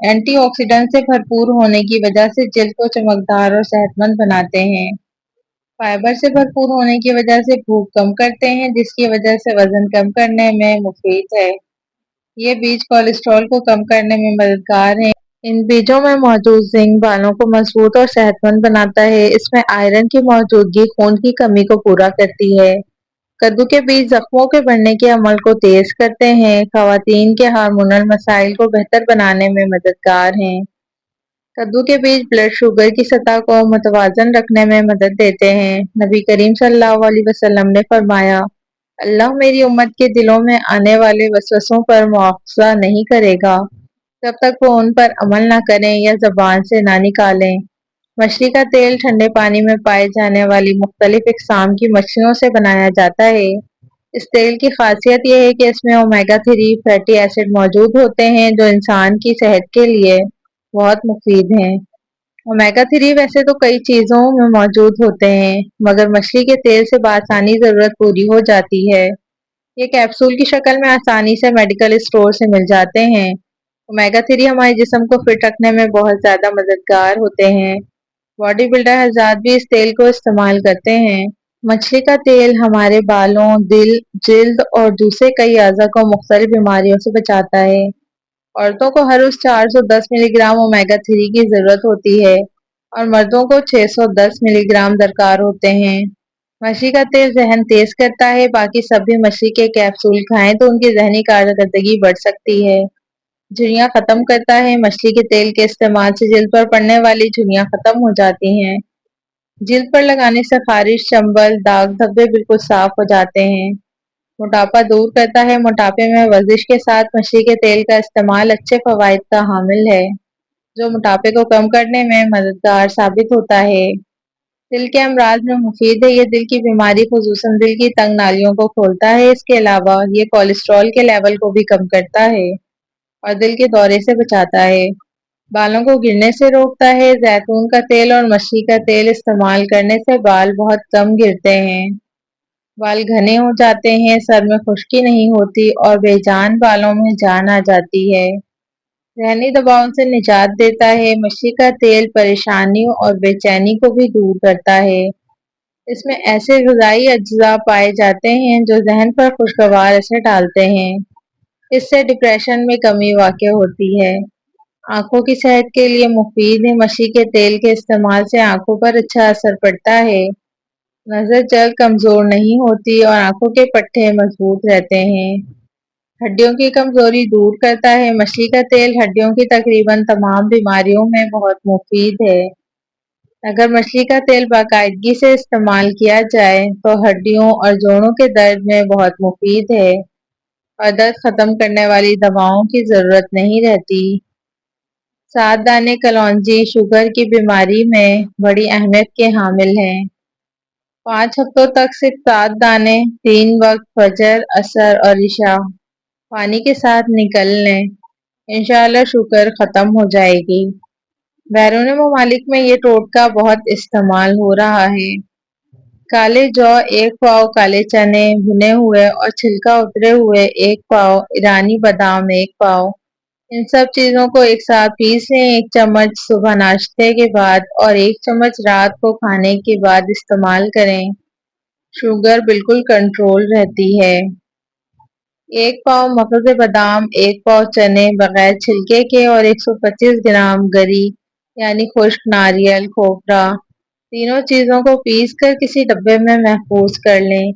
Anti oxidant سے بھرپور ہونے کی وجہ سے جلد کو چمکدار اور صحت مند بناتے ہیں۔ فائبر سے بھرپور ہونے کی وجہ سے بھوک کم کرتے ہیں، جس کی وجہ سے وزن کم کرنے میں مفید ہے۔ یہ بیج کولیسٹرول کو کم کرنے میں مددگار ہیں۔ ان بیجوں میں موجود زنک بالوں کو مضبوط اور صحت مند بناتا ہے۔ اس میں آئرن کی موجودگی خون کی کمی کو پورا کرتی ہے۔ کدو کے بیج زخموں کے بڑھنے کے عمل کو تیز کرتے ہیں۔ خواتین کے ہارمونل مسائل کو بہتر بنانے میں مددگار ہیں۔ کدو کے بیج بلڈ شوگر کی سطح کو متوازن رکھنے میں مدد دیتے ہیں۔ نبی کریم صلی اللہ علیہ وسلم نے فرمایا، اللہ میری امت کے دلوں میں آنے والے وسوسوں پر مواخذہ نہیں کرے گا جب تک وہ ان پر عمل نہ کریں یا زبان سے نہ نکالیں۔ مچھلی کا تیل ٹھنڈے پانی میں پائے جانے والی مختلف اقسام کی مچھلیوں سے بنایا جاتا ہے۔ اس تیل کی خاصیت یہ ہے کہ اس میں اومیگا 3 فیٹی ایسڈ موجود ہوتے ہیں جو انسان کی صحت کے لیے بہت مفید ہیں۔ اومیگا 3 ویسے تو کئی چیزوں میں موجود ہوتے ہیں، مگر مچھلی کے تیل سے بآسانی ضرورت پوری ہو جاتی ہے۔ یہ کیپسول کی شکل میں آسانی سے میڈیکل اسٹور سے مل جاتے ہیں۔ اومیگا 3 ہمارے جسم کو فٹ رکھنے میں بہت زیادہ مددگار ہوتے ہیں۔ باڈی بلڈر حضرات بھی اس تیل کو استعمال کرتے ہیں۔ مچھلی کا تیل ہمارے بالوں، دل، جلد اور دوسرے کئی اعضاء کو مختلف بیماریوں سے بچاتا ہے۔ عورتوں کو ہر روز 410 ملی گرام اومیگا 3 کی ضرورت ہوتی ہے اور مردوں کو 610 ملی گرام درکار ہوتے ہیں۔ مچھلی کا تیل ذہن تیز کرتا ہے۔ باقی سب بھی مچھلی کے کیپسول کھائیں تو ان کی ذہنی کارکردگی بڑھ سکتی ہے۔ جھریاں ختم کرتا ہے۔ مچھلی کے تیل کے استعمال سے جلد پر پڑنے والی جھریاں ختم ہو جاتی ہیں۔ جلد پر لگانے سے خارش، چنبل، داغ دھبے بالکل صاف ہو جاتے ہیں۔ موٹاپا دور کرتا ہے۔ موٹاپے میں ورزش کے ساتھ مچھلی کے تیل کا استعمال اچھے فوائد کا حامل ہے، جو موٹاپے کو کم کرنے میں مددگار ثابت ہوتا ہے۔ دل کے امراض میں مفید ہے۔ یہ دل کی بیماری خصوصاً دل کی تنگ نالیوں کو کھولتا ہے۔ اس کے علاوہ یہ کولیسٹرول کے لیول کو بھی کم کرتا ہے اور دل کے دورے سے بچاتا ہے۔ بالوں کو گرنے سے روکتا ہے۔ زیتون کا تیل اور مچھلی کا تیل استعمال کرنے سے بال بہت کم گرتے ہیں۔ بال گھنے ہو جاتے ہیں، سر میں خشکی نہیں ہوتی اور بے جان بالوں میں جان آ جاتی ہے۔ ذہنی دباؤ سے نجات دیتا ہے۔ مچھلی کا تیل پریشانیوں اور بے چینی کو بھی دور کرتا ہے۔ اس میں ایسے غذائی اجزاء پائے جاتے ہیں جو ذہن پر خوشگوار اثر ڈالتے ہیں۔ اس سے ڈپریشن میں کمی واقع ہوتی ہے۔ آنکھوں کی صحت کے لیے مفید ہے۔ مچھلی کے تیل کے استعمال سے آنکھوں پر اچھا اثر پڑتا ہے۔ نظر جلد کمزور نہیں ہوتی اور آنکھوں کے پٹھے مضبوط رہتے ہیں۔ ہڈیوں کی کمزوری دور کرتا ہے۔ مچھلی کا تیل ہڈیوں کی تقریباً تمام بیماریوں میں بہت مفید ہے۔ اگر مچھلی کا تیل باقاعدگی سے استعمال کیا جائے تو ہڈیوں اور جوڑوں کے درد میں بہت مفید ہے اور درد ختم کرنے والی دواؤں کی ضرورت نہیں رہتی۔ 7 دانے کلونجی شوگر کی بیماری میں بڑی اہمیت کے حامل ہیں۔ 5 ہفتوں تک صرف 7 دانے 3 وقت فجر، عصر اور عشاء پانی کے ساتھ نکل لیں، انشاءاللہ شوگر ختم ہو جائے گی۔ بیرون ممالک میں یہ ٹوٹکا بہت استعمال ہو رہا ہے۔ کالے جو 1 پاؤ، کالے چنے بھنے ہوئے اور چھلکا اترے ہوئے 1 پاؤ، ایرانی بادام 1 پاؤ، ان سب چیزوں کو ایک ساتھ پیس لیں۔ 1 چمچ صبح ناشتے کے بعد اور 1 چمچ رات کو کھانے کے بعد استعمال کریں۔ شوگر بالکل کنٹرول رہتی ہے۔ 1 پاؤ مغز بادام، 1 پاؤ چنے بغیر چھلکے کے اور 125 گرام گری یعنی خشک ناریل کھوپرا، تینوں چیزوں کو پیس کر کسی ڈبے میں محفوظ کر لیں۔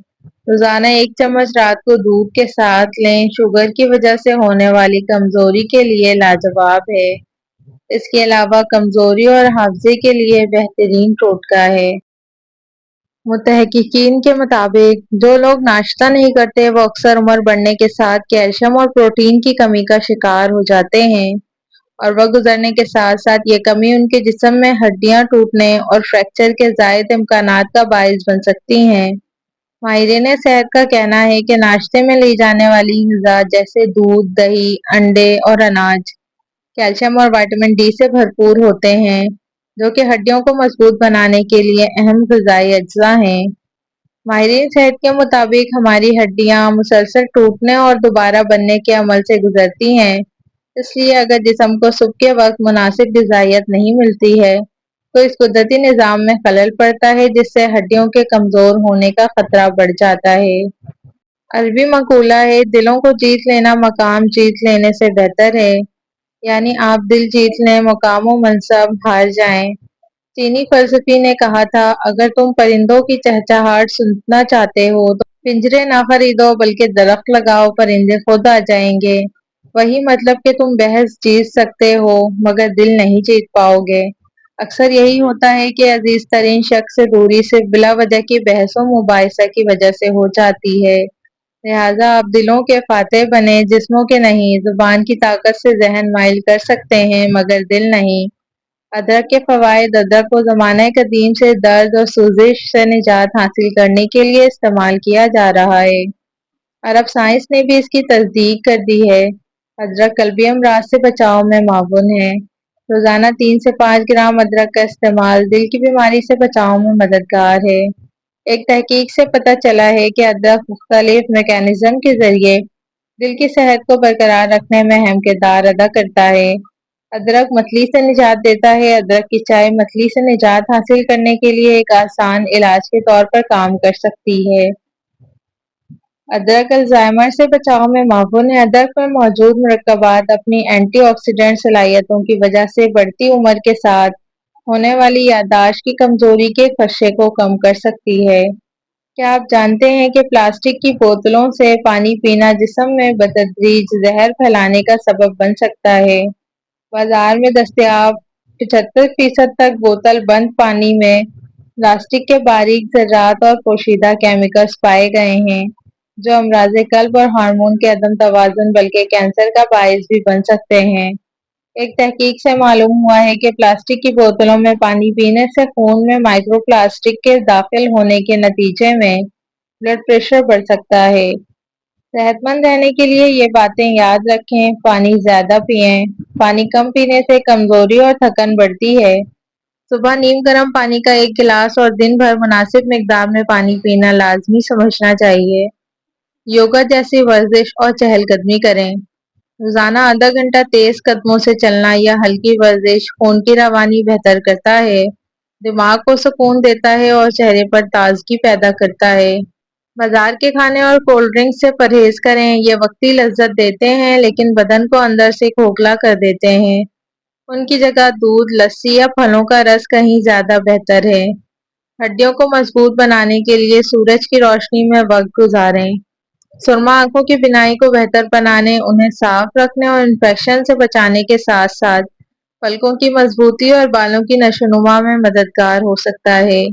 روزانہ 1 چمچ رات کو دودھ کے ساتھ لیں۔ شوگر کی وجہ سے ہونے والی کمزوری کے لیے لاجواب ہے۔ اس کے علاوہ کمزوری اور حافظے کے لیے بہترین ٹوٹکا ہے۔ محققین کے مطابق جو لوگ ناشتہ نہیں کرتے وہ اکثر عمر بڑھنے کے ساتھ کیلشیم اور پروٹین کی کمی کا شکار ہو جاتے ہیں، اور وقت گزرنے کے ساتھ ساتھ یہ کمی ان کے جسم میں ہڈیاں ٹوٹنے اور فریکچر کے زائد امکانات کا باعث بن سکتی ہیں۔ ماہرین صحت کا کہنا ہے کہ ناشتے میں لی جانے والی غذا جیسے دودھ، دہی، انڈے اور اناج کیلشیم اور وٹامن ڈی سے بھرپور ہوتے ہیں، جو کہ ہڈیوں کو مضبوط بنانے کے لیے اہم غذائی اجزاء ہیں۔ ماہرین صحت کے مطابق ہماری ہڈیاں مسلسل ٹوٹنے اور دوبارہ بننے کے عمل سے گزرتی ہیں۔ اس لیے اگر جسم کو صبح کے وقت مناسب غذائیت نہیں ملتی ہے تو اس قدرتی نظام میں خلل پڑتا ہے، جس سے ہڈیوں کے کمزور ہونے کا خطرہ بڑھ جاتا ہے۔ عربی مقولہ ہے، دلوں کو جیت لینا مقام جیت لینے سے بہتر ہے، یعنی آپ دل جیت لیں، مقام و منصب ہار جائیں۔ چینی فلسفی نے کہا تھا، اگر تم پرندوں کی چہچہاہٹ سننا چاہتے ہو تو پنجرے نہ خریدو بلکہ درخت لگاؤ، پرندے خود آ جائیں گے۔ وہی مطلب کہ تم بحث جیت سکتے ہو مگر دل نہیں جیت پاؤ گے۔ اکثر یہی ہوتا ہے کہ عزیز ترین شخص سے دوری صرف بلا وجہ کی بحث و مباحثہ کی وجہ سے ہو جاتی ہے۔ لہٰذا آپ دلوں کے فاتح بنیں، جسموں کے نہیں۔ زبان کی طاقت سے ذہن مائل کر سکتے ہیں مگر دل نہیں۔ ادرک کے فوائد: ادرک کو زمانہ قدیم سے درد اور سوزش سے نجات حاصل کرنے کے لیے استعمال کیا جا رہا ہے۔ عرب سائنس نے بھی اس کی تصدیق کر دی ہے۔ ادرک قلبی امراض سے بچاؤ میں معاون ہے۔ روزانہ 3 سے 5 گرام ادرک کا استعمال دل کی بیماری سے بچاؤ میں مددگار ہے۔ ایک تحقیق سے پتہ چلا ہے کہ ادرک مختلف میکانزم کے ذریعے دل کی صحت کو برقرار رکھنے میں اہم کردار ادا کرتا ہے۔ ادرک متلی سے نجات دیتا ہے: ادرک کی چائے متلی سے نجات حاصل کرنے کے لیے ایک آسان علاج کے طور پر کام کر سکتی ہے۔ ادرک الزائمر سے بچاؤ میں معاون ہے۔ ادرک میں موجود مرکبات اپنی اینٹی آکسیڈنٹ صلاحیتوں کی وجہ سے بڑھتی عمر کے ساتھ ہونے والی یادداشت کی کمزوری کے خدشے کو کم کر سکتی ہے۔ کیا آپ جانتے ہیں کہ پلاسٹک کی بوتلوں سے پانی پینا جسم میں بتدریج زہر پھیلانے کا سبب بن سکتا ہے؟ بازار میں دستیاب 75% تک بوتل بند پانی میں پلاسٹک کے باریک ذرات اور پوشیدہ کیمیکلز پائے گئے ہیں جو امراض قلب اور ہارمون کے عدم توازن بلکہ کینسر کا باعث بھی بن سکتے ہیں۔ ایک تحقیق سے معلوم ہوا ہے کہ پلاسٹک کی بوتلوں میں پانی پینے سے خون میں مائکرو پلاسٹک کے داخل ہونے کے نتیجے میں بلڈ پریشر بڑھ سکتا ہے۔ صحت مند رہنے کے لیے یہ باتیں یاد رکھیں: پانی زیادہ پئیں۔ پانی کم پینے سے کمزوری اور تھکن بڑھتی ہے۔ صبح نیم گرم پانی کا 1 گلاس اور دن بھر مناسب مقدار میں پانی پینا لازمی سمجھنا چاہیے۔ یوگا جیسی ورزش اور چہل قدمی کریں۔ روزانہ آدھا گھنٹہ تیز قدموں سے چلنا یا ہلکی ورزش خون کی روانی بہتر کرتا ہے، دماغ کو سکون دیتا ہے اور چہرے پر تازگی پیدا کرتا ہے۔ بازار کے کھانے اور کولڈ ڈرنکس سے پرہیز کریں۔ یہ وقتی لذت دیتے ہیں لیکن بدن کو اندر سے کھوکھلا کر دیتے ہیں۔ ان کی جگہ دودھ، لسی یا پھلوں کا رس کہیں زیادہ بہتر ہے۔ ہڈیوں کو مضبوط بنانے کے لیے سورج کی روشنی میں وقت گزاریں۔ سرما آنکھوں کی بینائی کو بہتر بنانے، انہیں صاف رکھنے اور انفیکشن سے بچانے کے ساتھ ساتھ پلکوں کی مضبوطی اور بالوں کی نشوونما میں مددگار ہو سکتا ہے۔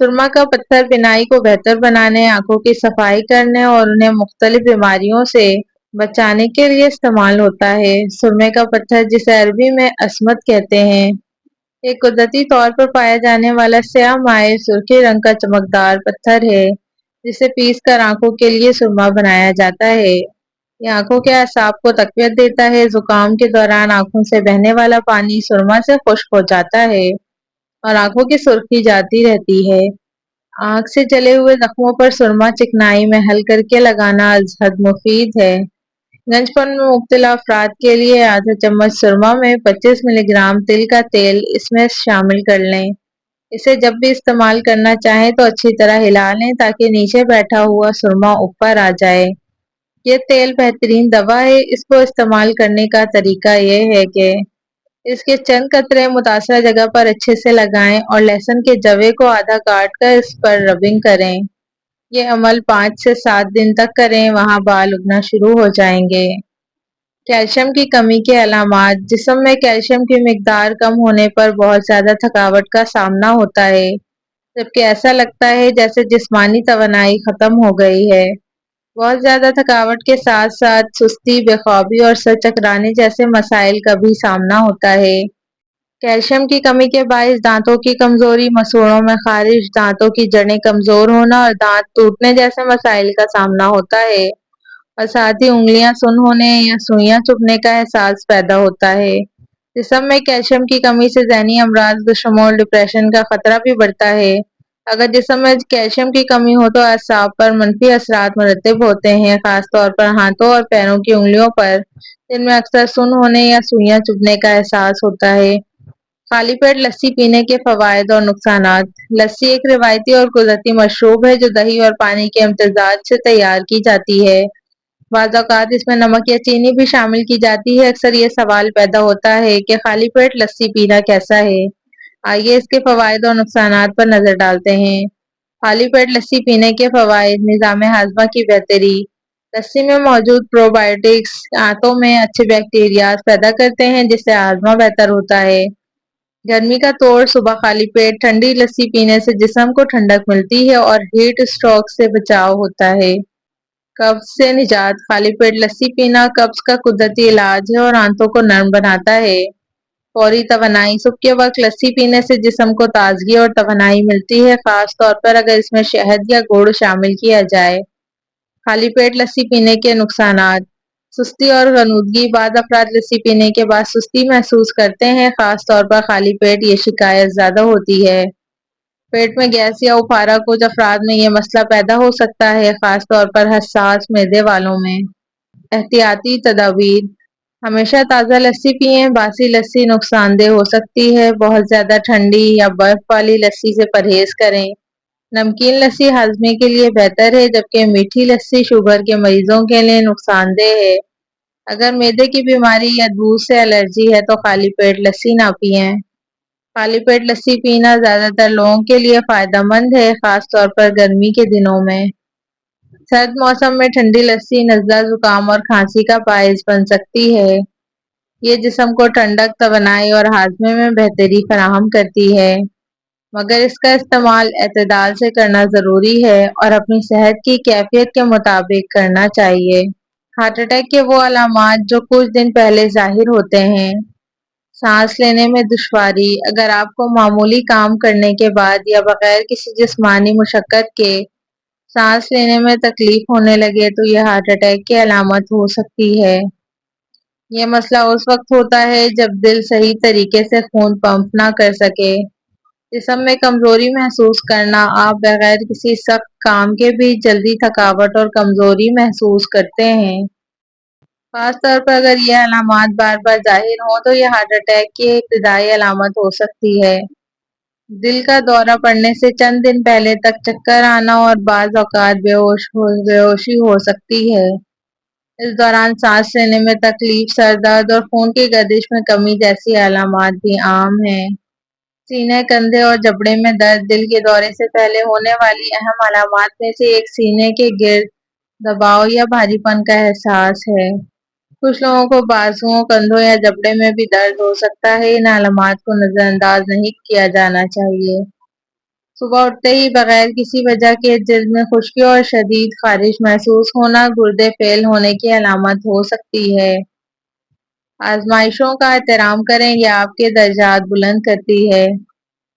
سرما کا پتھر بینائی کو بہتر بنانے، آنکھوں کی صفائی کرنے اور انہیں مختلف بیماریوں سے بچانے کے لیے استعمال ہوتا ہے۔ سرمے کا پتھر، جسے عربی میں عصمت کہتے ہیں، ایک قدرتی طور پر پایا جانے والا سیاہ مائل سرخی رنگ کا چمکدار پتھر ہے جسے پیس کر آنکھوں کے لیے سرما بنایا جاتا ہے۔ یہ آنکھوں کے اعصاب کو تقویت دیتا ہے۔ زکام کے دوران آنکھوں سے بہنے والا پانی سرما سے خشک ہو جاتا ہے اور آنکھوں کی سرخی جاتی رہتی ہے۔ آنکھ سے جلے ہوئے زخموں پر سرما چکنائی میں حل کر کے لگانا ازحد مفید ہے۔ گنج پن میں مبتلا افراد کے لیے آدھا چمچ سرما میں 25 ملی گرام تل کا تیل اس میں شامل کر لیں۔ اسے جب بھی استعمال کرنا چاہیں تو اچھی طرح ہلا لیں تاکہ نیچے بیٹھا ہوا سرما اوپر آ جائے۔ یہ تیل بہترین دوا ہے۔ اس کو استعمال کرنے کا طریقہ یہ ہے کہ اس کے چند قطرے متاثرہ جگہ پر اچھے سے لگائیں اور لہسن کے جوے کو آدھا کاٹ کر اس پر ربنگ کریں۔ یہ عمل 5 سے 7 دن تک کریں، وہاں بال اگنا شروع ہو جائیں گے۔ کیلشیم کی کمی کے علامات: جسم میں کیلشیم کی مقدار کم ہونے پر بہت زیادہ تھکاوٹ کا سامنا ہوتا ہے، جبکہ ایسا لگتا ہے جیسے جسمانی توانائی ختم ہو گئی ہے۔ بہت زیادہ تھکاوٹ کے ساتھ ساتھ سستی، بے خوابی اور سر چکرانے جیسے مسائل کا بھی سامنا ہوتا ہے۔ کیلشیم کی کمی کے باعث دانتوں کی کمزوری، مسوڑھوں میں خارش، دانتوں کی جڑیں کمزور ہونا اور دانت ٹوٹنے جیسے مسائل کا سامنا ہوتا ہے، اور ساتھ ہی انگلیاں سن ہونے یا سوئیاں چبھنے کا احساس پیدا ہوتا ہے۔ جسم میں کیلشیم کی کمی سے ذہنی امراض بشمول ڈپریشن کا خطرہ بھی بڑھتا ہے۔ اگر جسم میں کیلشیم کی کمی ہو تو اعصاب پر منفی اثرات مرتب ہوتے ہیں، خاص طور پر ہاتھوں اور پیروں کی انگلیوں پر، جن میں اکثر سن ہونے یا سوئیاں چبھنے کا احساس ہوتا ہے۔ خالی پیٹ لسی پینے کے فوائد اور نقصانات۔ لسی ایک روایتی اور قدرتی مشروب ہے جو دہی اور پانی کے امتزاج سے تیار کی جاتی ہے۔ بعض اوقات اس میں نمک یا چینی بھی شامل کی جاتی ہے۔ اکثر یہ سوال پیدا ہوتا ہے کہ خالی پیٹ لسی پینا کیسا ہے؟ آئیے اس کے فوائد اور نقصانات پر نظر ڈالتے ہیں۔ خالی پیٹ لسی پینے کے فوائد: نظام ہاضمہ کی بہتری۔ لسی میں موجود پرو بایوٹکس آنتوں میں اچھے بیکٹیریاز پیدا کرتے ہیں جس سے ہاضمہ بہتر ہوتا ہے۔ گرمی کا توڑ: صبح خالی پیٹ ٹھنڈی لسی پینے سے جسم کو ٹھنڈک ملتی ہے اور ہیٹ اسٹروک سے بچاؤ ہوتا ہے۔ قبض سے نجات: خالی پیٹ لسی پینا قبض کا قدرتی علاج ہے اور آنتوں کو نرم بناتا ہے۔ فوری توانائی: صبح کے وقت لسی پینے سے جسم کو تازگی اور توانائی ملتی ہے، خاص طور پر اگر اس میں شہد یا گڑ شامل کیا جائے۔ خالی پیٹ لسی پینے کے نقصانات: سستی اور غنودگی: بعض افراد لسی پینے کے بعد سستی محسوس کرتے ہیں، خاص طور پر خالی پیٹ یہ شکایت زیادہ ہوتی ہے۔ پیٹ میں گیس یا اپارہ: کچھ افراد میں یہ مسئلہ پیدا ہو سکتا ہے، خاص طور پر حساس معدے والوں میں۔ احتیاطی تدابیر: ہمیشہ تازہ لسی پئیں، باسی لسی نقصان دہ ہو سکتی ہے۔ بہت زیادہ ٹھنڈی یا برف والی لسی سے پرہیز کریں۔ نمکین لسی ہاضمے کے لیے بہتر ہے، جبکہ میٹھی لسی شوگر کے مریضوں کے لیے نقصان دہ ہے۔ اگر معدے کی بیماری یا دودھ سے الرجی ہے تو خالی پیٹ لسی نہ پئیں۔ خالی پیٹ لسی پینا زیادہ تر لوگوں کے لیے فائدہ مند ہے، خاص طور پر گرمی کے دنوں میں۔ سرد موسم میں ٹھنڈی لسی نزلہ، زکام اور کھانسی کا باعث بن سکتی ہے۔ یہ جسم کو ٹھنڈک، توانائی اور ہاضمے میں بہتری فراہم کرتی ہے، مگر اس کا استعمال اعتدال سے کرنا ضروری ہے اور اپنی صحت کی کیفیت کے مطابق کرنا چاہیے۔ ہارٹ اٹیک کے وہ علامات جو کچھ دن پہلے ظاہر ہوتے ہیں۔ سانس لینے میں دشواری: اگر آپ کو معمولی کام کرنے کے بعد یا بغیر کسی جسمانی مشقت کے سانس لینے میں تکلیف ہونے لگے تو یہ ہارٹ اٹیک کی علامت ہو سکتی ہے۔ یہ مسئلہ اس وقت ہوتا ہے جب دل صحیح طریقے سے خون پمپ نہ کر سکے۔ جسم میں کمزوری محسوس کرنا: آپ بغیر کسی سخت کام کے بھی جلدی تھکاوٹ اور کمزوری محسوس کرتے ہیں۔ خاص طور پر اگر یہ علامات بار بار ظاہر ہوں تو یہ ہارٹ اٹیک کی ابتدائی علامت ہو سکتی ہے۔ دل کا دورہ پڑنے سے چند دن پہلے تک چکر آنا اور بعض اوقات بے ہوشی ہو سکتی ہے۔ اس دوران سانس لینے میں تکلیف، سر درد اور خون کی گردش میں کمی جیسی علامات بھی عام ہیں۔ سینے، کندھے اور جبڑے میں درد: دل کے دورے سے پہلے ہونے والی اہم علامات میں سے ایک سینے کے گرد دباؤ یا بھاری پن کا احساس ہے۔ کچھ لوگوں کو بازوؤں، کندھوں یا جبڑے میں بھی درد ہو سکتا ہے۔ ان علامات کو نظر انداز نہیں کیا جانا چاہیے۔ صبح اٹھتے ہی بغیر کسی وجہ کے جلد میں خشکی اور شدید خارش محسوس ہونا گردے فیل ہونے کی علامت ہو سکتی ہے۔ آزمائشوں کا احترام کریں، یہ آپ کے درجات بلند کرتی ہے۔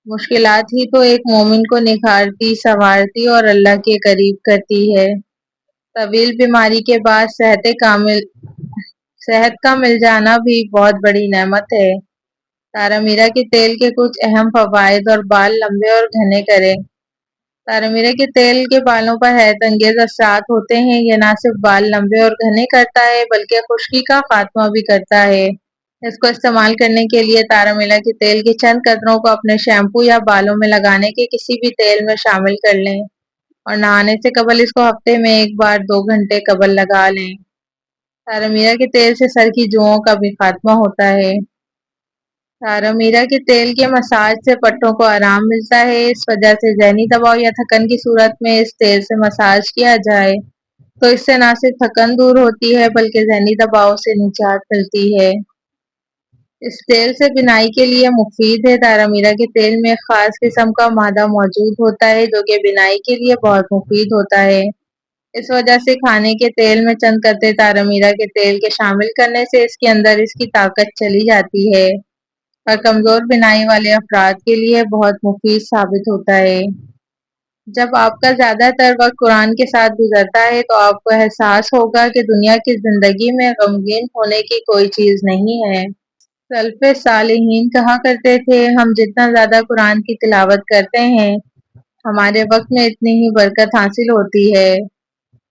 مشکلات ہی تو ایک مومن کو نکھارتی، سنوارتی اور اللہ کے قریب کرتی ہے۔ طویل بیماری کے بعد صحت کا مل جانا بھی بہت بڑی نعمت ہے۔ تارا میرا کے تیل کے کچھ اہم فوائد اور بال لمبے اور گھنے کریں۔ تارا میرا کے تیل کے بالوں پر حیرت انگیز اثرات ہوتے ہیں۔ یہ نہ صرف بال لمبے اور گھنے کرتا ہے بلکہ خشکی کا خاتمہ بھی کرتا ہے۔ اس کو استعمال کرنے کے لیے تارا میرا کے تیل کی چند قطروں کو اپنے شیمپو یا بالوں میں لگانے کے کسی بھی تیل میں شامل کر لیں اور نہانے سے قبل اس کو ہفتے میں ایک بار 2 گھنٹے قبل لگا لیں۔ تارا میرا کے تیل سے سر کی جوؤں کا بھی خاتمہ ہوتا ہے۔ تارا میرا کے تیل کے مساج سے پٹھوں کو آرام ملتا ہے۔ اس وجہ سے ذہنی دباؤ یا تھکن کی صورت میں اس تیل سے مساج کیا جائے تو اس سے نہ صرف تھکن دور ہوتی ہے بلکہ ذہنی دباؤ سے نجات ملتی ہے۔ اس تیل سے بینائی کے لیے مفید ہے۔ تارا میرا کے تیل میں ایک خاص قسم کا مادہ موجود ہوتا ہے جو کہ بینائی کے لیے بہت مفید ہوتا ہے۔ اس وجہ سے کھانے کے تیل میں چند قطرے تارا میرا کے تیل کے شامل کرنے سے اس کے اندر اس کی طاقت چلی جاتی ہے اور کمزور بینائی والے افراد کے لیے بہت مفید ثابت ہوتا ہے۔ جب آپ کا زیادہ تر وقت قرآن کے ساتھ گزرتا ہے تو آپ کو احساس ہوگا کہ دنیا کی زندگی میں غمگین ہونے کی کوئی چیز نہیں ہے۔ سلف صالحین کہا کرتے تھے، ہم جتنا زیادہ قرآن کی تلاوت کرتے ہیں ہمارے وقت میں اتنی ہی برکت حاصل ہوتی ہے۔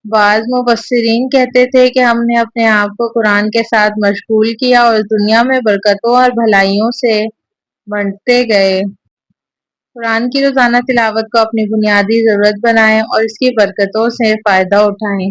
بعض مفسرین کہتے تھے کہ ہم نے اپنے آپ کو قرآن کے ساتھ مشغول کیا اور دنیا میں برکتوں اور بھلائیوں سے بنٹتے گئے۔ قرآن کی روزانہ تلاوت کو اپنی بنیادی ضرورت بنائیں اور اس کی برکتوں سے فائدہ اٹھائیں۔